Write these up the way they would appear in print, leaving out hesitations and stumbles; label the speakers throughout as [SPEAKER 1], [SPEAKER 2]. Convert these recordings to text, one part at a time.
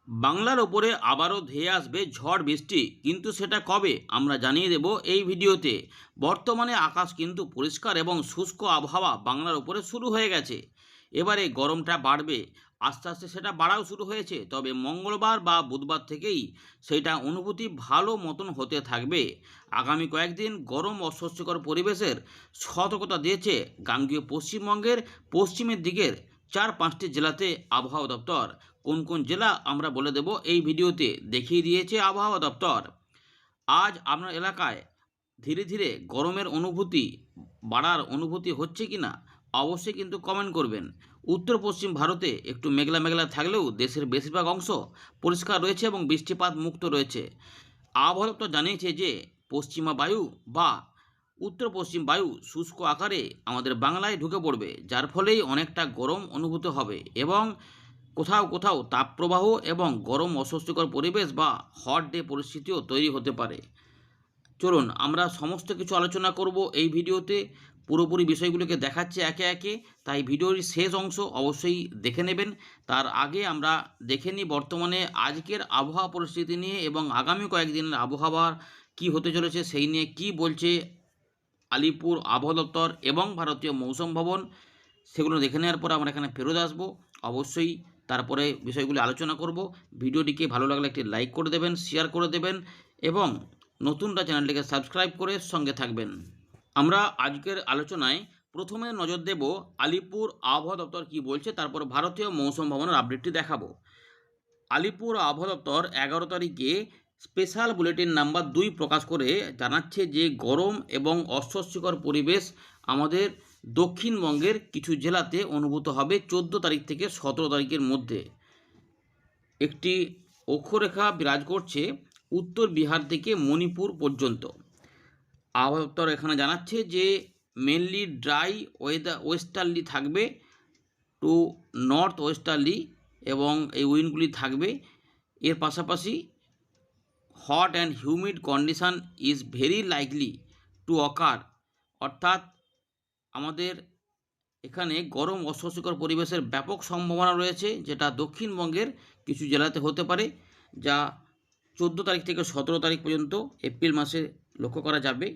[SPEAKER 1] বাংলার ওপরে আবারও ধেয়ে আসবে ঝড় বৃষ্টি, কিন্তু সেটা কবে আমরা জানিয়ে দেব এই ভিডিওতে। বর্তমানে আকাশ কিন্তু পরিষ্কার এবং শুষ্ক আবহাওয়া বাংলার ওপরে শুরু হয়ে গেছে। এবারে গরমটা বাড়বে, আস্তে আস্তে সেটা বাড়াও শুরু হয়েছে, তবে মঙ্গলবার বা বুধবার থেকেই সেইটা অনুভূতি ভালো মতন হতে থাকবে। আগামী কয়েকদিন গরম অস্বস্তিকর পরিবেশের সতর্কতা দিয়েছে গাঙ্গেয় পশ্চিমবঙ্গের পশ্চিমের দিকের 4-5টি জেলাতে আবহাওয়া দপ্তর। কোন কোন জেলা আমরা বলে দেব এই ভিডিওতে, দেখিয়ে দিয়েছে আবহাওয়া দপ্তর। আজ আপনার এলাকায় ধীরে ধীরে গরমের অনুভূতি বাড়ার অনুভূতি হচ্ছে কি না অবশ্যই কিন্তু কমেন্ট করবেন। উত্তর পশ্চিম ভারতে একটু মেঘলা মেঘলা থাকলেও দেশের বেশিরভাগ অংশ পরিষ্কার রয়েছে এবং বৃষ্টিপাত মুক্ত রয়েছে। আবহাওয়া দপ্তর জানিয়েছে যে পশ্চিমা বায়ু বা উত্তর পশ্চিম বায়ু শুষ্ক আকারে আমাদের বাংলায় ঢুকে পড়বে, যার ফলেই অনেকটা গরম অনুভূত হবে এবং কোথাও কোথাও তাপপ্রবাহ এবং গরম অস্বস্তিকর পরিবেশ বা হট ডে পরিস্থিতিও তৈরি হতে পারে। চলুন আমরা সমস্ত কিছু আলোচনা করব এই ভিডিওতে। পুরোপুরি বিষয়গুলোকে দেখাচ্ছে একে একে, তাই ভিডিওর শেষ অংশ অবশ্যই দেখে নেবেন। তার আগে আমরা দেখে নিই বর্তমানে আজকের আবহাওয়া পরিস্থিতি নিয়ে এবং আগামী কয়েকদিনের আবহাওয়া কি হতে চলেছে সেই নিয়ে কি বলছে আলিপুর আবহাওয়া দপ্তর এবং ভারতীয় মৌসুম ভবন। সেগুলো দেখে নেওয়ার পর আমরা এখানে ফেরত আসবো। অবশ্যই তারপরে বিষয়গুলি আলোচনা করব। ভিডিওটিকে ভালো লাগলে একটি লাইক করে দেবেন, শেয়ার করে দেবেন এবং নতুনরা চ্যানেলটিকে সাবস্ক্রাইব করে সঙ্গে থাকবেন। আমরা আজকের আলোচনায় প্রথমে নজর দেব আলিপুর আবহাওয়া দপ্তর কী বলছে, তারপর ভারতীয় মৌসুম ভবনের আপডেটটি দেখাবো। আলিপুর আবহাওয়া দপ্তর 11 তারিখে স্পেশাল বুলেটিন নাম্বার 2 প্রকাশ করে জানাচ্ছে যে গরম এবং অস্বস্তিকর পরিবেশ আমাদের দক্ষিণবঙ্গের কিছু জেলাতে অনুভূত হবে 14 তারিখ থেকে 17 তারিখের মধ্যে। একটি অক্ষরেখা বিরাজ করছে উত্তর বিহার থেকে মণিপুর পর্যন্ত। আবহাওয়া দপ্তর এখানে জানাচ্ছে যে মেনলি ড্রাই ওয়েস্টার্লি থাকবে টু নর্থ ওয়েস্টার্লি এবং এই উইন্ডগুলি থাকবে। এর পাশাপাশি hot and humid condition is very likely to অকার, অর্থাৎ আমাদের এখানে গরম অস্বস্তিকর পরিবেশের ব্যাপক সম্ভাবনা রয়েছে, যেটা দক্ষিণবঙ্গের কিছু জেলাতে হতে পারে, যা 14 তারিখ থেকে 17 তারিখ পর্যন্ত এপ্রিল মাসে লক্ষ্য করা যাবে।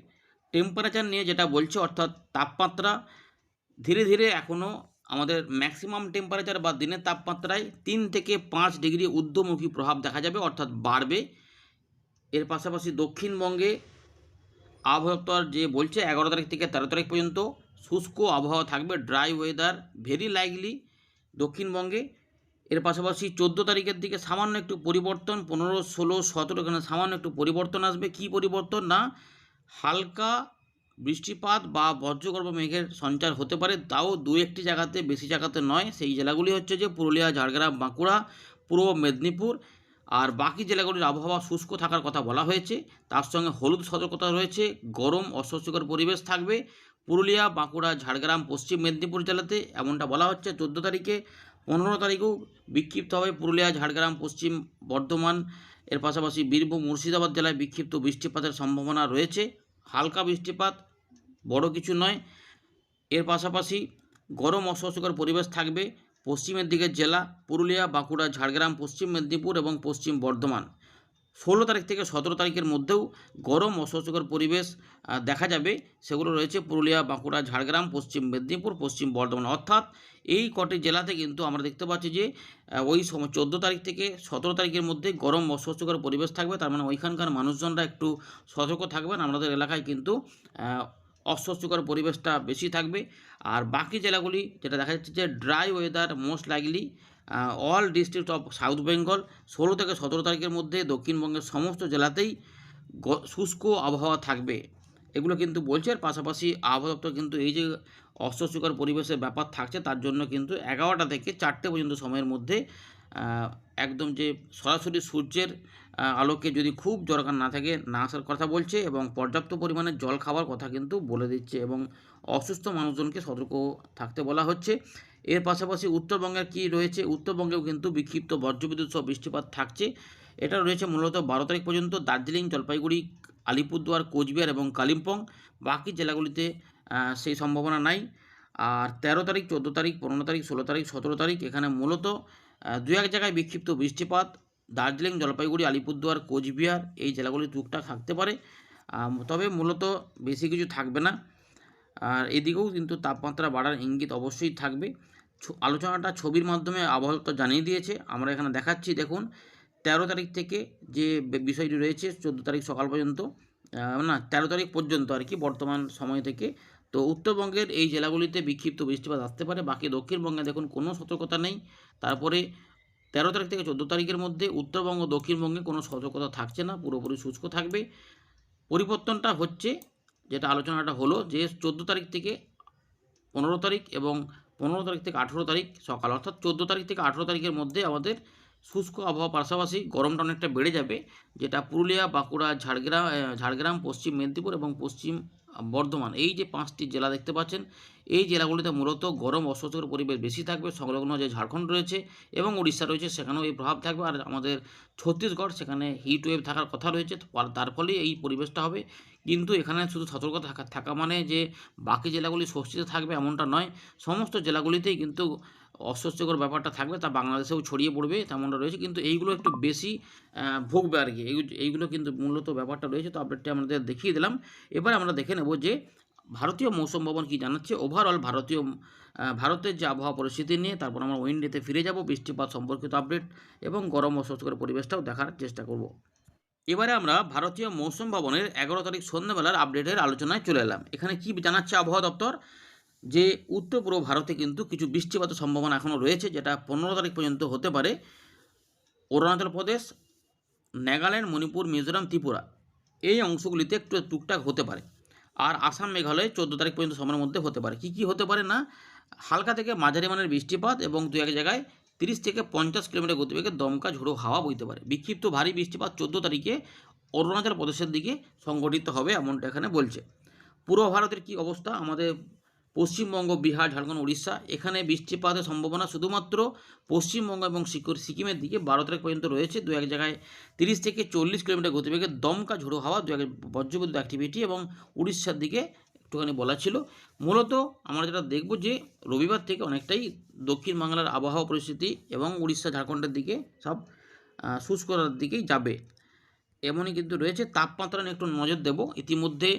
[SPEAKER 1] টেম্পারেচার নিয়ে যেটা বলছে, অর্থাৎ তাপমাত্রা ধীরে ধীরে এখনও আমাদের ম্যাক্সিমাম টেম্পারেচার বা দিনের তাপমাত্রায় 3 থেকে 5 ডিগ্রি ঊর্ধ্বমুখী প্রভাব দেখা যাবে, অর্থাৎ বাড়বে। এর পাশাপাশি দক্ষিণবঙ্গে আবহাওয়া দপ্তর যে বলছে 11 তারিখ থেকে 13 তারিখ পর্যন্ত শুষ্ক আবহাওয়া থাকবে, ড্রাই ওয়েদার ভেরি লাইকলি দক্ষিণবঙ্গে। এর পাশাপাশি 14 তারিখের দিকে সামান্য একটু পরিবর্তন, 15, 16, 17 এখানে সামান্য একটু পরিবর্তন আসবে। কি পরিবর্তন না, হালকা বৃষ্টিপাত বা বজ্রগর্ভ মেঘের সঞ্চার হতে পারে, তাও 2-1টি জায়গাতে, বেশি জায়গাতে নয়। সেই জেলাগুলি হচ্ছে যে পুরুলিয়া, ঝাড়গ্রাম, বাঁকুড়া, পূর্ব মেদিনীপুর। আর বাকি জেলাগুলির আবহাওয়া শুষ্ক থাকার কথা বলা হয়েছে। তার সঙ্গে হলুদ সতর্কতা রয়েছে, গরম অস্বস্তিকর পরিবেশ থাকবে পুরুলিয়া, বাঁকুড়া, ঝাড়গ্রাম, পশ্চিম মেদিনীপুর জেলাতে, এমনটা বলা হচ্ছে 14 তারিখে। 15 তারিখেও বিক্ষিপ্তভাবে পুরুলিয়া, ঝাড়গ্রাম, পশ্চিম বর্ধমান, এর পাশাপাশি বীরভূম, মুর্শিদাবাদ জেলায় বিক্ষিপ্ত বৃষ্টিপাতের সম্ভাবনা রয়েছে, হালকা বৃষ্টিপাত, বড় কিছু নয়। এর পাশাপাশি গরম অস্বস্তিকর পরিবেশ থাকবে পশ্চিমের দিকের জেলা পুরুলিয়া, বাঁকুড়া, ঝাড়গ্রাম, পশ্চিম মেদিনীপুর এবং পশ্চিম বর্ধমান। 16 তারিখ থেকে 17 তারিখের মধ্যেও গরম অস্বস্তিকর পরিবেশ দেখা যাবে। সেগুলো রয়েছে পুরুলিয়া, বাঁকুড়া, ঝাড়গ্রাম, পশ্চিম মেদিনীপুর, পশ্চিম বর্ধমান। অর্থাৎ এই কটি জেলাতে কিন্তু আমরা দেখতে পাচ্ছি যে ওই সময় 14 তারিখ থেকে 17 তারিখের মধ্যে গরম অস্বস্তিকর পরিবেশ থাকবে। তার মানে ওইখানকার মানুষজনরা একটু সতর্ক থাকবেন। আমাদের এলাকায় কিন্তু অস্বস্তিকর পরিবেশটা বেশি থাকবে। আর বাকি জেলাগুলি যেটা দেখা যাচ্ছে যে dry weather most likely all district of south Bengal. 16 থেকে 17 তারিখের মধ্যে দক্ষিণবঙ্গের সমস্ত জেলাতেই শুষ্ক আবহাওয়া থাকবে, এগুলো কিন্তু বলছে। এর পাশাপাশি আবহাওয়া দপ্তর কিন্তু এই যে অস্বস্তিকর পরিবেশের ব্যাপার থাকছে, তার জন্য কিন্তু 11টা থেকে 4টে পর্যন্ত সময়ের মধ্যে একদম যে সরাসরি সূর্যের আলোকে যদি খুব দরকার না থাকে না আসার কথা বলছে এবং পর্যাপ্ত পরিমাণে জল খাওয়ার কথা কিন্তু বলে দিচ্ছে এবং অসুস্থ মানুষজনকে সতর্ক থাকতে বলা হচ্ছে। এর পাশাপাশি উত্তরবঙ্গের কি রয়েছে, উত্তরবঙ্গেও কিন্তু বিক্ষিপ্ত বজ্রবিদ্যুৎ সহ বৃষ্টিপাত থাকছে। এটা রয়েছে মূলত 12 তারিখ পর্যন্ত দার্জিলিং, জলপাইগুড়ি, আলিপুরদুয়ার, কোচবিহার এবং কালিম্পং। বাকি জেলাগুলিতে সেই সম্ভাবনা নাই। আর 13 তারিখ, 14 তারিখ, 15 তারিখ, 16 তারিখ, 17 তারিখ এখানে মূলত 2-1 জায়গায় বিক্ষিপ্ত বৃষ্টিপাত, দার্জিলিং, জলপাইগুড়ি, আলিপুরদুয়ার, কোচবিহার এই জেলাগুলি টুকটাক থাকতে পারে, তবে মূলত বেশি কিছু থাকবে না। আর এদিকেও কিন্তু তাপমাত্রা বাড়ার ইঙ্গিত অবশ্যই থাকবে। আলোচনাটা ছবির মাধ্যমে আবহাওয়া দপ্তর জানিয়ে দিয়েছে। আমরা এখানে দেখাচ্ছি, দেখুন 13 তারিখ থেকে যে বিষয়টি রয়েছে 14 তারিখ সকাল পর্যন্ত, না 13 তারিখ পর্যন্ত আর কি, বর্তমান সময় থেকে। তো উত্তরবঙ্গের এই জেলাগুলিতে বিক্ষিপ্ত বৃষ্টিপাত আসতে পারে, বাকি দক্ষিণবঙ্গে দেখুন কোনো সতর্কতা নেই। তারপরে 13 তারিখ থেকে 14 তারিখের মধ্যে উত্তরবঙ্গ দক্ষিণবঙ্গে কোনো সতর্কতা থাকছে না, পুরোপুরি শুষ্ক থাকবে। পরিবর্তনটা হচ্ছে, যেটা আলোচনাটা হলো যে 14 তারিখ থেকে 15 তারিখ এবং 15 তারিখ থেকে 18 তারিখ সকাল, অর্থাৎ 14 তারিখ থেকে 18 তারিখের মধ্যে আমাদের শুষ্ক আবহাওয়া, পাশাপাশি গরমটা অনেকটা বেড়ে যাবে, যেটা পুরুলিয়া, বাঁকুড়া, ঝাড়গ্রাম, পশ্চিম মেদিনীপুর এবং পশ্চিম বর্ধমান, এই যে 5টি জেলা দেখতে পাচ্ছেন, এই জেলাগুলিতে মূলত গরম অস্বস্তিকর পরিবেশ বেশি থাকবে। সংলগ্ন যে ঝাড়খণ্ড রয়েছে এবং উড়িষ্যা রয়েছে সেখানেও এই প্রভাব থাকবে। আর আমাদের ছত্তিশগড়, সেখানে হিট ওয়েভ থাকার কথা রয়েছে, তার ফলে এই পরিবেশটা হবে। কিন্তু এখানে শুধু সতর্কতা থাকা মানে যে বাকি জেলাগুলি স্বস্তিতে থাকবে এমনটা নয়। সমস্ত জেলাগুলিতেই কিন্তু অস্বস্তিকর ব্যাপারটা থাকবে, তা বাংলাদেশেও ছড়িয়ে পড়বে তেমনটা রয়েছে, কিন্তু এইগুলো একটু বেশি ভুগবে আর কি। এইগুলো কিন্তু মূলত ব্যাপারটা রয়েছে। তো আপডেটটি আমাদের দেখিয়ে দিলাম। এবার আমরা দেখে নেব যে ভারতীয় মৌসুম ভবন কী জানাচ্ছে ওভারঅল ভারতের যে আবহাওয়া পরিস্থিতি নিয়ে। তারপর আমরা উইন্ডেতে ফিরে যাব, বৃষ্টিপাত সম্পর্কিত আপডেট এবং গরম অস্বস্তিকর পরিবেশটাও দেখার চেষ্টা করব। এবারে আমরা ভারতীয় মৌসুম ভবনের 11 তারিখ সন্ধ্যাবেলার আপডেটের আলোচনায় চলে এলাম। এখানে কি জানাচ্ছে আবহাওয়া দপ্তর, যে উত্তর পূর্ব ভারতে কিন্তু কিছু বৃষ্টিপাতের সম্ভাবনা এখনও রয়েছে, যেটা 15 তারিখ পর্যন্ত হতে পারে। অরুণাচল প্রদেশ, নাগাল্যান্ড, মণিপুর, মিজোরাম, ত্রিপুরা এই অংশগুলিতে একটু টুকটাক হতে পারে। আর আসাম, মেঘালয় 14 তারিখ পর্যন্ত সময়ের মধ্যে হতে পারে। কি হতে পারে না, হালকা থেকে মাঝারি মানের বৃষ্টিপাত এবং দু এক জায়গায় 30 থেকে 50 কিলোমিটার গতিবেগে দমকা ঝোড়ো হাওয়া বইতে পারে। বিক্ষিপ্ত ভারী বৃষ্টিপাত 14 তারিখে অরুণাচল প্রদেশের দিকে সংঘটিত হবে, এমনটা এখানে বলছে। পূর্ব ভারতের কি অবস্থা, আমাদের পশ্চিমবঙ্গ, বিহার, ঝাড়খণ্ড, উড়িষ্যা, এখানে বৃষ্টিপাতের সম্ভাবনা শুধুমাত্র পশ্চিমবঙ্গ এবং সিকিমের দিকে 12 তারিখ পর্যন্ত রয়েছে। দু এক জায়গায় 30 থেকে 40 কিলোমিটার গতিবেগে দমকা ঝোড়ো হাওয়া, দু এক বজ্রবিদ্যুৎ অ্যাক্টিভিটি, এবং উড়িষ্যার দিকে একটুখানি বলা ছিল। মূলত আমরা যেটা দেখব যে রবিবার থেকে অনেকটাই দক্ষিণ বাংলার আবহাওয়া পরিস্থিতি এবং উড়িষ্যা, ঝাড়খণ্ডের দিকে সব শুষ্কতার দিকেই যাবে, এমনই কিন্তু রয়েছে। তাপমাত্রা নিয়ে একটু নজর দেব। ইতিমধ্যে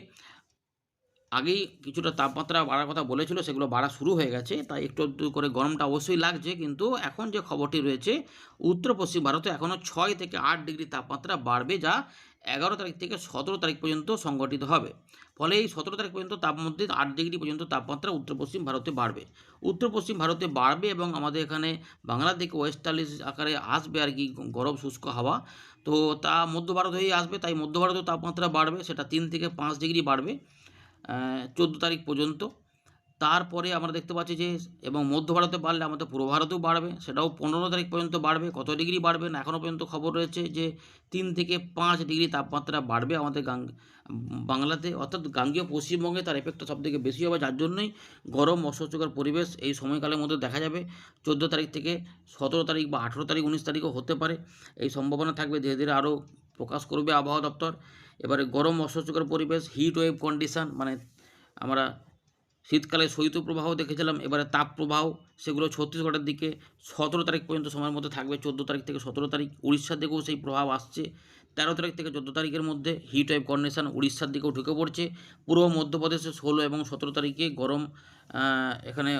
[SPEAKER 1] আগেই কিছুটা তাপমাত্রা বাড়ার কথা বলেছিল, সেগুলো বাড়া শুরু হয়ে গেছে, তাই একটু একটু করে গরমটা অবশ্যই লাগছে। কিন্তু এখন যে খবরটি রয়েছে, উত্তর পশ্চিম ভারতে এখনও 6 থেকে 8 ডিগ্রি তাপমাত্রা বাড়বে, যা 11 তারিখ থেকে 17 তারিখ পর্যন্ত সংঘটিত হবে। ফলে এই 17 তারিখ পর্যন্ত তার মধ্যে 8 ডিগ্রি পর্যন্ত তাপমাত্রা উত্তর পশ্চিম ভারতে বাড়বে। উত্তর পশ্চিম ভারতে বাড়বে এবং আমাদের এখানে বাংলার দিকে ওয়েস্টার্লিশ আকারে আসবে আর কি গরম শুষ্ক হাওয়া। তো তা মধ্য ভারত হয়েই আসবে, তাই মধ্য ভারতেও তাপমাত্রা বাড়বে, সেটা 3 থেকে 5 ডিগ্রি বাড়বে 14 তারিখ পর্যন্ত। তারপরে আমরা দেখতে পাচ্ছি যে, এবং মধ্য ভারতে বাড়লে আমাদের পূর্ব ভারতেও বাড়বে, সেটাও 15 তারিখ পর্যন্ত বাড়বে। কত ডিগ্রি বাড়বে না এখনও পর্যন্ত খবর রয়েছে যে 3 থেকে 5 ডিগ্রি তাপমাত্রা বাড়বে আমাদের বাংলাতে, অর্থাৎ গাঙ্গেয় পশ্চিমবঙ্গে তার এফেক্টটা সবথেকে বেশি হবে, যার জন্যই গরম অস্বস্তিকর পরিবেশ এই সময়কালের মধ্যে দেখা যাবে। 14 তারিখ থেকে 17 তারিখ বা 18 তারিখ 19 তারিখও হতে পারে, এই সম্ভাবনা থাকবে, ধীরে ধীরে আরও প্রকাশ করবে আবহাওয়া দপ্তর। এবারে গরম অস্বস্তিকর পরিবেশ, হিট ওয়েভ কন্ডিশান, মানে আমরা শীতকালে শৈত্যপ্রবাহ দেখেছিলাম, এবারে তাপপ্রবাহ, সেগুলো ছত্তিশগড়ের দিকে 17 তারিখ পর্যন্ত সময়ের মধ্যে থাকবে। 14 তারিখ থেকে 17 তারিখ উড়িষ্যার দিকেও সেই প্রভাব আসছে। 13 তারিখ থেকে 14 তারিখের মধ্যে হিট ওয়েভ কন্ডিশন উড়িষ্যার দিকেও ঢুকে পড়ছে। পূর্ব মধ্যপ্রদেশে 16 এবং 17 তারিখে গরম এখানে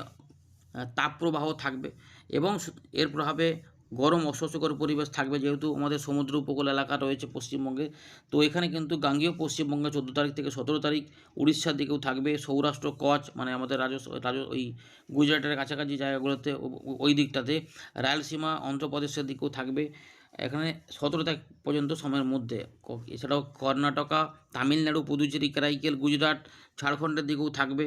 [SPEAKER 1] তাপপ্রবাহ থাকবে এবং এর প্রভাবে গরম অস্বস্তিকর পরিবেশ থাকবে, যেহেতু আমাদের সমুদ্র উপকূল এলাকা রয়েছে পশ্চিমবঙ্গে। তো এখানে কিন্তু গাঙ্গেয় পশ্চিমবঙ্গে 14 তারিখ থেকে 17 তারিখ উড়িষ্যার দিকেও থাকবে, সৌরাষ্ট্র, কচ্ছ, মানে আমাদের ওই গুজরাটের কাছাকাছি জায়গাগুলোতে, ওই দিকটাতে, রায়লসীমা, অন্ধ্রপ্রদেশের দিকেও থাকবে এখানে 17 তারিখ পর্যন্ত সময়ের মধ্যে। এছাড়াও কর্ণাটকা, তামিলনাড়ু, পুদুচেরি, কারাইকেল, গুজরাট, ঝাড়খণ্ডের দিকেও থাকবে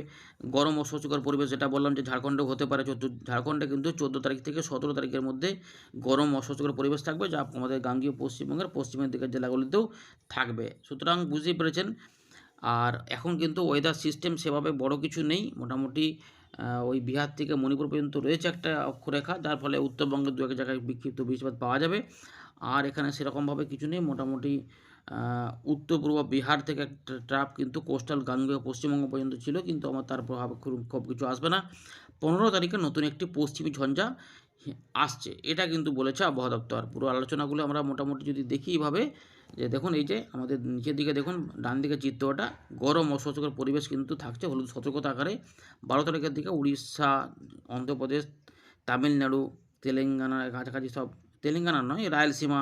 [SPEAKER 1] গরম অস্বস্তিকর পরিবেশ। যেটা বললাম যে ঝাড়খণ্ডেও হতে পারে, ঝাড়খণ্ডে কিন্তু 14 তারিখ থেকে 17 তারিখের মধ্যে গরম অস্বস্তিকর পরিবেশ থাকবে, যা আমাদের গাঙ্গেয় পশ্চিমবঙ্গের পশ্চিমের দিকের জেলাগুলিতেও থাকবে। সুতরাং বুঝতেই পেরেছেন। আর এখন কিন্তু ওয়েদার সিস্টেম সেভাবে বড় কিছু নেই, মোটামুটি ওই বিহার থেকে মণিপুর পর্যন্ত রয়েছে একটা অক্ষরেখা, যার ফলে উত্তরবঙ্গের দু এক জায়গায় বিক্ষিপ্ত বৃষ্টিপাত পাওয়া যাবে। আর এখানে সেরকমভাবে কিছু নেই, মোটামুটি উত্তর পূর্ব বিহার থেকে একটা ট্রাপ কিন্তু কোস্টাল গাঙ্গেয় পশ্চিমবঙ্গ পর্যন্ত ছিল, কিন্তু আমার তার প্রভাব খুব কিছু আসবে না। 15 তারিখে নতুন একটি পশ্চিমী ঝঞ্ঝা আসছে, এটা কিন্তু বলেছে আবহাওয়া দপ্তর। পুরো আলোচনাগুলো আমরা মোটামুটি যদি দেখি এইভাবে, যে দেখুন এই যে আমাদের নিচের দিকে দেখুন ডান দিকে চিত্রটা, গরম অস্বস্তিকর পরিবেশ কিন্তু থাকছে হলুদ সতর্কতা আকারে 12 তারিখের দিকে উড়িষ্যা, অন্ধ্রপ্রদেশ, তামিলনাড়ু, তেলেঙ্গানার কাছাকাছি সব, তেলেঙ্গানা নয় রায়লসীমা,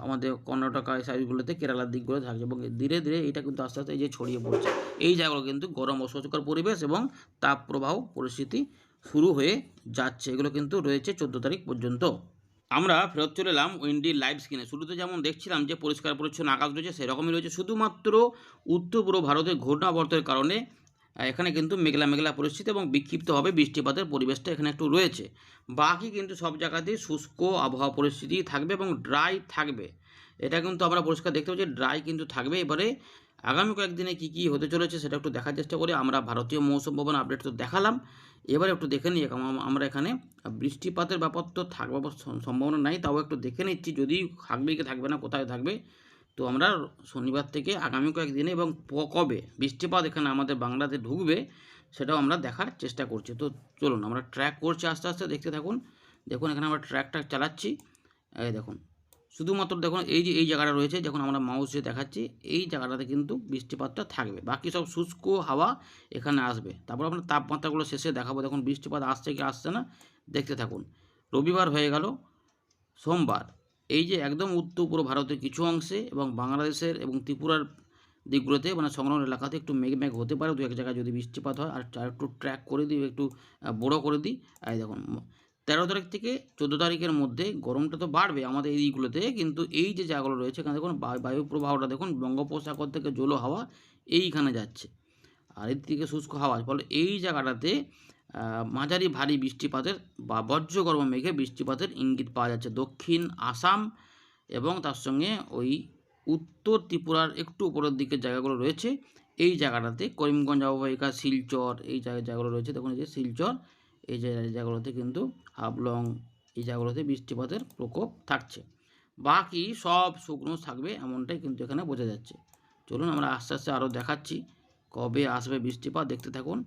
[SPEAKER 1] আমাদের কর্ণাটকা এই সাইডগুলোতে, কেরালার দিকগুলো থাকছে এবং ধীরে ধীরে এটা কিন্তু আস্তে আস্তে এই যে ছড়িয়ে পড়ছে। এই জায়গাগুলো কিন্তু গরম অস্বস্তিকর পরিবেশ এবং তাপ প্রবাহ পরিস্থিতি শুরু হয়ে যাচ্ছে। এগুলো কিন্তু রয়েছে 14 তারিখ পর্যন্ত। আমরা ফেরত চলে এলাম উইন্ডি লাইভ স্ক্রিনে। শুরুতে যেমন দেখছিলাম যে পরিষ্কার পরিচ্ছন্ন আকাশ রয়েছে, সেরকমই রয়েছে, শুধুমাত্র উত্তর পূর্ব ভারতের ঘূর্ণাবর্তের কারণে এখানে কিন্তু মেঘলা মেঘলা পরিস্থিতি এবং বিক্ষিপ্তভাবে বৃষ্টিপাতের পরিবেশটা এখানে একটু রয়েছে। বাকি কিন্তু সব জায়গাতেই শুষ্ক আবহাওয়া পরিস্থিতি থাকবে এবং ড্রাই থাকবে। এটা কিন্তু আমরা পরিষ্কার দেখতে পাচ্ছি, ড্রাই কিন্তু থাকবে। এবারে আগামী কয়েকদিনে কী কী হতে চলেছে সেটা একটু দেখার চেষ্টা করি। আমরা ভারতীয় মৌসুম ভবন আপডেট তো দেখালাম, এবারে একটু দেখে নিই। আমরা এখানে বৃষ্টিপাতের ব্যাপার তো থাকবার সম্ভাবনা নাই, তাও একটু দেখে নিচ্ছি যদি থাকবে কি থাকবে না, কোথায় থাকবে। তো আমরা শনিবার থেকে আগামী কয়েকদিনে এবং কবে বৃষ্টিপাত এখানে আমাদের বাংলাতে ঢুকবে সেটাও আমরা দেখার চেষ্টা করছি। তো চলুন আমরা ট্র্যাক করছি, আস্তে আস্তে দেখতে থাকুন। দেখুন এখানে আমরা ট্র্যাকটা চালাচ্ছি, এই দেখুন শুধুমাত্র দেখুন এই যে এই জায়গাটা রয়েছে, যখন আমরা মাউস দিয়ে দেখাচ্ছি এই জায়গাটাতে কিন্তু বৃষ্টিপাতটা থাকবে, বাকি সব শুষ্ক হাওয়া এখানে আসবে। তারপর আমরা তাপমাত্রাগুলো শেষে দেখাবো। দেখুন বৃষ্টিপাত আসছে কি আসছে না দেখতে থাকুন। রবিবার হয়ে গেল, সোমবার এই যে একদম উত্তর পূর্ব ভারতের কিছু অংশে এবং বাংলাদেশের এবং ত্রিপুরার দিকগুলোতে মানে সংলগ্ন এলাকাতে একটু মেঘ হতে পারে, দু এক জায়গায় যদি বৃষ্টিপাত হয়। আর একটু ট্র্যাক করে দিই, একটু বড়ো করে দিই। এই দেখুন 13 তারিখ থেকে 14 তারিখের মধ্যে গরমটা তো বাড়বে আমাদের এইগুলোতে, কিন্তু এই যে জায়গাগুলো রয়েছে এখানে দেখুন বায়ু প্রবাহটা দেখুন, বঙ্গোপসাগর থেকে জলো হাওয়া এইখানে যাচ্ছে আর এর থেকে শুষ্ক হাওয়া, ফলে এই জায়গাটাতে মাঝারি ভারী বৃষ্টিপাতের বা বজ্র গরম মেঘে বৃষ্টিপাতের ইঙ্গিত পাওয়া যাচ্ছে দক্ষিণ আসাম এবং তার সঙ্গে ওই উত্তর ত্রিপুরার একটু উপরের দিকের জায়গাগুলো রয়েছে। এই জায়গাটাতে করিমগঞ্জ অববাহিকা, শিলচর এই জায়গাগুলো রয়েছে, দেখুন এই যে শিলচর এই যে জায়গাগুলোতে কিন্তু হাফলং এই জায়গাগুলোতে বৃষ্টিপাতের প্রকোপ থাকছে। বাকি সব শুকনো থাকবে এমনটাই কিন্তু এখানে বোঝা যাচ্ছে। চলুন আমরা আস্তে আস্তে আরও দেখাচ্ছি কবে আসবে বৃষ্টিপাত, দেখতে থাকুন।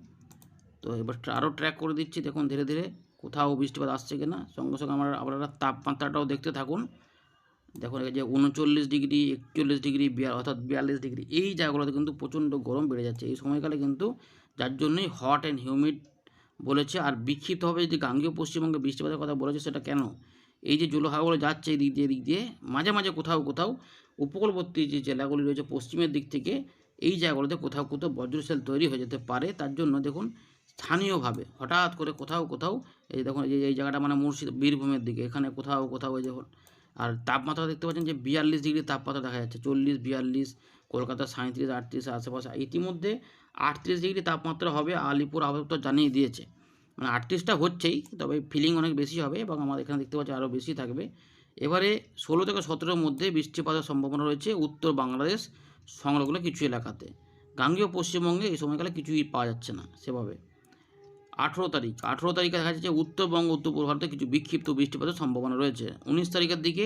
[SPEAKER 1] তো এবার আরও ট্র্যাক করে দিচ্ছি, দেখুন ধীরে ধীরে কোথাও বৃষ্টিপাত আসছে কিনা। সঙ্গে সঙ্গে আপনারা তাপমাত্রাটাও দেখতে থাকুন। দেখুন এই যে 39 ডিগ্রি, 41 ডিগ্রি, অর্থাৎ 42 ডিগ্রি এই জায়গাগুলোতে কিন্তু প্রচণ্ড গরম বেড়ে যাচ্ছে এই সময়কালে কিন্তু, যার জন্যই হট অ্যান্ড হিউমিড বলেছে। আর বিক্ষিপ্তভাবে যদি গাঙ্গেয় পশ্চিমবঙ্গে বৃষ্টিপাতের কথা বলেছে, সেটা কেন? এই যে জল হাওয়াগুলো যাচ্ছে এই দিক দিয়ে মাঝে মাঝে কোথাও কোথাও উপকূলবর্তী যে জেলাগুলি রয়েছে পশ্চিমের দিক থেকে এই জায়গাগুলোতে কোথাও কোথাও বজ্রশেল তৈরি হয়ে যেতে পারে। তার জন্য দেখুন স্থানীয়ভাবে হঠাৎ করে কোথাও কোথাও এই দেখুন এই জায়গাটা মানে বীরভূমের দিকে এখানে কোথাও কোথাও এই যে, আর তাপমাত্রা দেখতে পাচ্ছেন যে 42 ডিগ্রি তাপমাত্রা দেখা যাচ্ছে, 40, 42, কলকাতা 37, 38 আশেপাশে। ইতিমধ্যে 38 ডিগ্রি তাপমাত্রা হবে, আলিপুর আবহাওয়া দপ্তর জানিয়ে দিয়েছে। মানে 38টা হচ্ছেই, তবে ফিলিং অনেক বেশি হবে এবং আমাদের এখানে দেখতে পাচ্ছি আরও বেশি থাকবে। এবারে 16 থেকে 17-র মধ্যে বৃষ্টিপাতের সম্ভাবনা রয়েছে উত্তর বাংলাদেশ সংলগ্ন কিছু এলাকাতে। গাঙ্গেয় পশ্চিমবঙ্গে এই সময়কালে কিছুই পাওয়া যাচ্ছে না সেভাবে। 18 তারিখে দেখা যাচ্ছে উত্তরবঙ্গ উত্তর পূর্ব ভারতে কিছু বিক্ষিপ্ত বৃষ্টিপাতের সম্ভাবনা রয়েছে। 19 তারিখের দিকে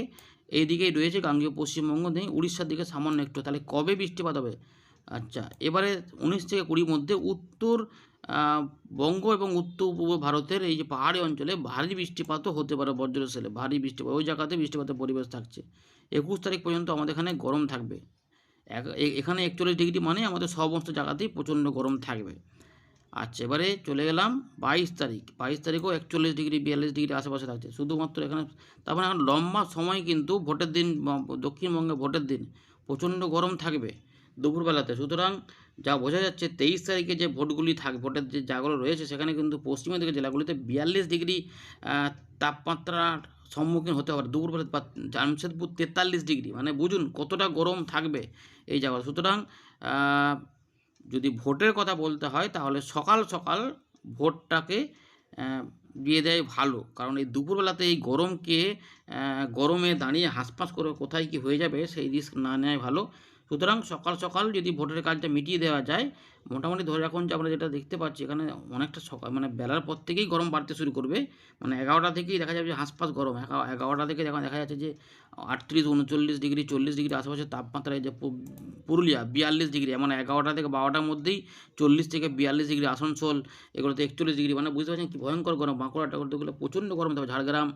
[SPEAKER 1] এই দিকেই রয়েছে গাঙ্গেয় পশ্চিমবঙ্গ নেই, উড়িষ্যার দিকে সামান্য একটু। তাহলে কবে বৃষ্টিপাত হবে? আচ্ছা, এবারে 19 থেকে 20 মধ্যে উত্তর বঙ্গ এবং উত্তর পূর্ব ভারতের এই যে পাহাড়ি অঞ্চলে ভারী বৃষ্টিপাতও হতে পারে, বজ্রসেলে ভারী বৃষ্টিপাত ওই জায়গাতে বৃষ্টিপাতের পরিবেশ থাকছে। 21 তারিখ পর্যন্ত আমাদের এখানে গরম থাকবে। এখানে 41 ডিগ্রি মানে আমাদের সমস্ত জায়গাতেই প্রচণ্ড গরম থাকবে। আচ্ছা, এবারে চলে গেলাম 22 তারিখ। 22 তারিখও 41 ডিগ্রি 42 ডিগ্রি আশেপাশে থাকছে শুধুমাত্র এখানে। তারপরে এখন লম্বা সময় কিন্তু ভোটের দিন, দক্ষিণবঙ্গে ভোটের দিন প্রচণ্ড গরম থাকবে দুপুরবেলাতে। সুতরাং যা বোঝা যাচ্ছে 23 তারিখে যে ভোটগুলি ভোটের যে জায়গাগুলো রয়েছে সেখানে কিন্তু পশ্চিমের দিকের জেলাগুলিতে 42 ডিগ্রি তাপমাত্রার সম্মুখীন হতে পারে দুপুরবেলা। জামশেদপুর 43 ডিগ্রি, মানে বুঝুন কতটা গরম থাকবে এই জায়গা। সুতরাং যদি ভোটের কথা বলতে হয় তাহলে সকাল সকাল ভোটটাকে দিয়ে দেয় ভালো, কারণ এই দুপুরবেলাতে এই গরমে দাঁড়িয়ে হাঁসফাঁস করে কোথায় কি হয়ে যাবে সেই রিস্ক না নেওয়াই ভালো। সুতরাং সকাল সকাল যদি ভোটের কাজটা মিটিয়ে দেওয়া যায়, মোটামুটি ধরে রাখুন যে আমরা যেটা দেখতে পাচ্ছি এখানে অনেকটা সকাল মানে বেলার পর থেকেই গরম বাড়তে শুরু করবে। মানে 11টা থেকেই দেখা যাবে যে হাঁসফাঁস গরম। 11টা থেকে যখন দেখা যাচ্ছে যে 38, 39 ডিগ্রি, 40 ডিগ্রি আশেপাশে তাপমাত্রা, এই যে পুরুলিয়া 42 ডিগ্রি, মানে 11টা থেকে 12টার মধ্যেই 40 থেকে 42 ডিগ্রি, আসানসোল এগুলোতে 41 ডিগ্রি, মানে বুঝতে পারছেন কী ভয়ঙ্কর গরম। বাঁকুড়া টাকুড়াগুলো প্রচণ্ড গরম থাকবে, ঝাড়গ্রাম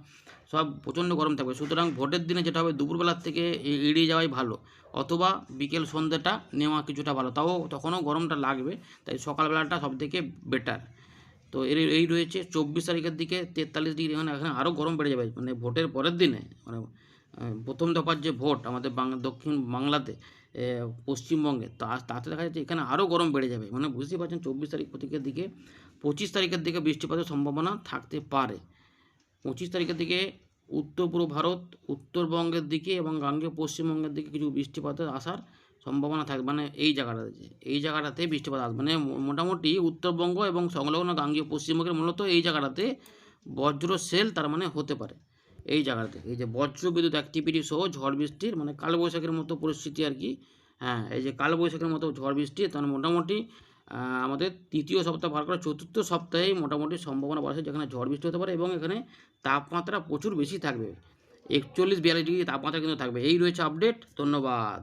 [SPEAKER 1] সব প্রচণ্ড গরম থাকবে। সুতরাং ভোটের দিনে যেটা হবে দুপুরবেলার থেকে এড়িয়ে যাওয়াই ভালো, অথবা বিকেল সন্ধ্যাটা নেওয়া কিছুটা ভালো, তাও তখনও গরমটা লাগবে, তাই সকালবেলাটা সবথেকে বেটার। তো এই রয়েছে 24 তারিখের দিকে 43 ডিগ্রি, এখানে আরও গরম বেড়ে যাবে, মানে ভোটের পরের দিনে, মানে প্রথম দফার যে ভোট আমাদের দক্ষিণ বাংলাতে, পশ্চিমবঙ্গে, তাতে দেখা যাচ্ছে এখানে আরও গরম বেড়ে যাবে। মানে বুঝতেই পারছেন 24 তারিখের দিকে 25 তারিখের দিকে বৃষ্টিপাতের সম্ভাবনা থাকতে পারে। 25 তারিখের দিকে উত্তর পূর্ব ভারত, উত্তরবঙ্গের দিকে এবং গাঙ্গেয় পশ্চিমবঙ্গের দিকে কিছু বৃষ্টিপাতের আসার সম্ভাবনা থাকবে, মানে এই জায়গাটাতে বৃষ্টিপাত আসবে। মানে মোটামুটি উত্তরবঙ্গ এবং সংলগ্ন গাঙ্গেয় পশ্চিমবঙ্গের মূলত এই জায়গাটাতে বজ্র সেল তার মানে হতে পারে। এই জায়গাটাতে এই যে বজ্র বিদ্যুৎ অ্যাক্টিভিটি সহ ঝড় বৃষ্টির, মানে কালবৈশাখীর মতো পরিস্থিতি আর কি। হ্যাঁ, এই যে কালবৈশাখীর মতো ঝড় বৃষ্টি, তার মোটামুটি আমাদের তৃতীয় সপ্তাহ পার করে চতুর্থ সপ্তাহেই মোটামুটি সম্ভাবনা বাড়ছে, যেখানে ঝড় বৃষ্টি হতে পারে এবং এখানে তাপমাত্রা প্রচুর বেশি থাকবে, 41-42 ডিগ্রি তাপমাত্রা কিন্তু থাকবে। এই রয়েছে আপডেট, ধন্যবাদ।